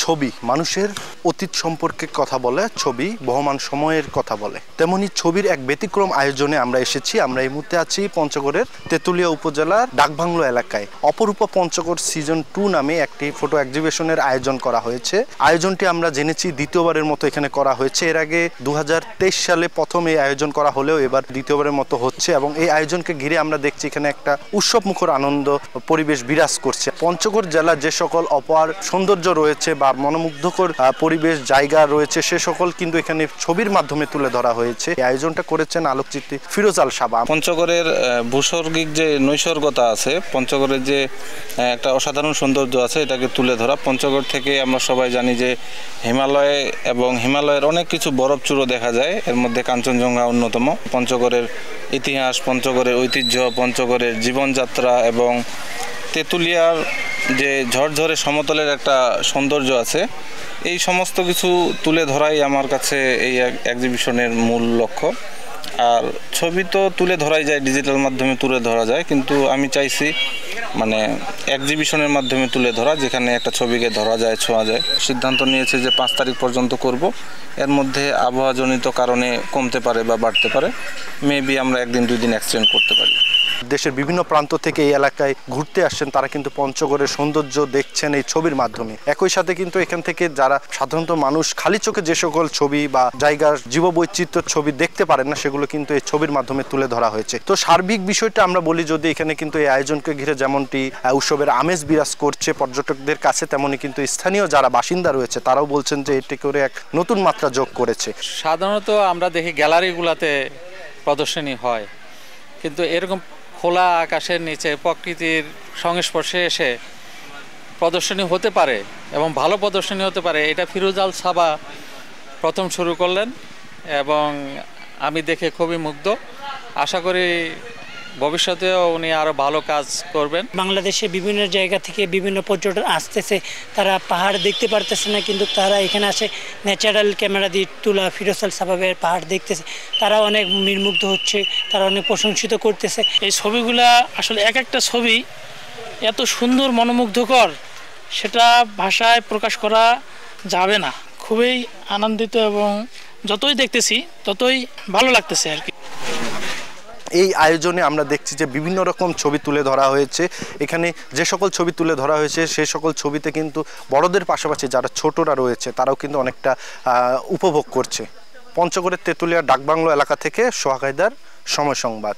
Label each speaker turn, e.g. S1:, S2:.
S1: ছবি মানুষের অতীত সম্পর্কে কথা বলে, ছবি বহমান সময়ের কথা বলে। তেমনি ছবির এক ব্যতিক্রম আয়োজনে আমরা এসেছি। আমরা এই মুহূর্তে আছি পঞ্চগড়ের তেঁতুলিয়া উপজেলার ডাকবাংলো এলাকায়। অপরূপা পঞ্চগড় সিজন 2 নামে একটি ফটো এক্সিবিশনের আয়োজন করা হয়েছে। আয়োজনটি আমরা জেনেছি দ্বিতীয়বারের মতো এখানে করা হয়েছে। এর আগে 2023 সালে প্রথম এই আয়োজন করা হলেও এবার দ্বিতীয়বারের মতো হচ্ছে এবং এই আয়োজনকে ঘিরে আমরা দেখছি এখানে একটা উৎসবমুখর আনন্দ পরিবেশ বিরাজ করছে। পঞ্চগড় জেলার যে সকল অপার সৌন্দর্য রয়েছে বা মনোমুগ্ধকর পরিবেশ জায়গা রয়েছে সে সকল কিন্তু এখানে ছবির মাধ্যমে তুলে ধরা হয়েছে। এই আয়োজনটা করেছেন আলোকচিত্রী ফিরোজ আল সাবা।
S2: পঞ্চগড়ের ভূস্বর্গিক যে নৈসর্গতা আছে, পঞ্চগড়ের যে একটা অসাধারণ সৌন্দর্য আছে, এটাকে তুলে ধরা। পঞ্চগড় থেকে আমরা সবাই জানি যে হিমালয় এবং হিমালয়ের অনেক কিছু বরফ চূড়ো দেখা যায়, এর মধ্যে কাঞ্চনজঙ্ঘা অন্যতম। পঞ্চগড়ের ইতিহাস, পঞ্চগড়ের ঐতিহ্য, পঞ্চগড়ের জীবনযাত্রা এবং তেঁতুলিয়ার যে ঝরঝরে সমতলের একটা সৌন্দর্য আছে, এই সমস্ত কিছু তুলে ধরাই আমার কাছে এই এক্সিবিশনের মূল লক্ষ্য। আর ছবি তো তুলে ধরাই যায়, ডিজিটাল মাধ্যমে তুলে ধরা যায়, কিন্তু আমি চাইছি মানে এক্সিবিশনের মাধ্যমে তুলে ধরা, যেখানে একটা ছবিকে ধরা যায়, ছোঁয়া যায়। সিদ্ধান্ত নিয়েছে যে 5 তারিখ পর্যন্ত করব। এর মধ্যে আবহাওয়াজনিত কারণে কমতে পারে বা বাড়তে পারে, মেবি আমরা 1-2 দিন এক্সটেন্ড করতে পারি।
S1: দেশের বিভিন্ন প্রান্ত থেকে এই এলাকায় ঘুরতে আসছেন, তারা কিন্তু পঞ্চগড়ের সৌন্দর্য দেখছেন এই ছবির মাধ্যমে। একই সাথে কিন্তু এখান থেকে যারা সাধারণত মানুষ খালি চোখে যে সকল ছবি বা জায়গার জীববৈচিত্র্যের ছবি দেখতে পারেন না, সেগুলো কিন্তু এই ছবির মাধ্যমে তুলে ধরা হয়েছে। তো সার্বিক বিষয়টা আমরা বলি, যদি এখানে কিন্তু এই আয়োজনকে ঘিরে যেমনটি উৎসবের আমেজ বিরাজ করছে পর্যটকদের কাছে, তেমনি কিন্তু স্থানীয় যারা বাসিন্দা রয়েছে তারাও বলছেন যে এটি করে এক নতুন মাত্রা যোগ করেছে।
S3: সাধারণত আমরা দেখি গ্যালারিগুলোতে প্রদর্শনী হয়, কিন্তু এরকম খোলা আকাশের নিচে প্রকৃতির সংস্পর্শে এসে প্রদর্শনী হতে পারে এবং ভালো প্রদর্শনী হতে পারে, এটা ফিরোজ আল সাবা প্রথম শুরু করলেন এবং আমি দেখে খুবই মুগ্ধ। আশা করি ভবিষ্যতেও উনি আরও ভালো কাজ করবেন।
S4: বাংলাদেশে বিভিন্ন জায়গা থেকে বিভিন্ন পর্যটক আসতেছে, তারা পাহাড় দেখতে পারতেছে না, কিন্তু তারা এখানে আসে ন্যাচারাল ক্যামেরা দিয়ে তোলা ফিরোজ আল সাবাবের পাহাড় দেখতেছে, তারা অনেক নির্মুগ্ধ হচ্ছে, তারা অনেক প্রশংসিত করতেছে।
S5: এই ছবিগুলা আসলে এক একটা ছবি এত সুন্দর মনোমুগ্ধকর, সেটা ভাষায় প্রকাশ করা যাবে না। খুবই আনন্দিত এবং যতই দেখতেছি ততই ভালো লাগতেছে আর কি।
S1: এই আয়োজনে আমরা দেখছি যে বিভিন্ন রকম ছবি তুলে ধরা হয়েছে। এখানে যে সকল ছবি তুলে ধরা হয়েছে সেই সকল ছবিতে কিন্তু বড়দের পাশাপাশি যারা ছোটরা রয়েছে তারাও কিন্তু অনেকটা উপভোগ করছে। পঞ্চগড়ের তেঁতুলিয়া ডাকবাংলো এলাকা থেকে সোহাগ হায়দার, সময় সংবাদ।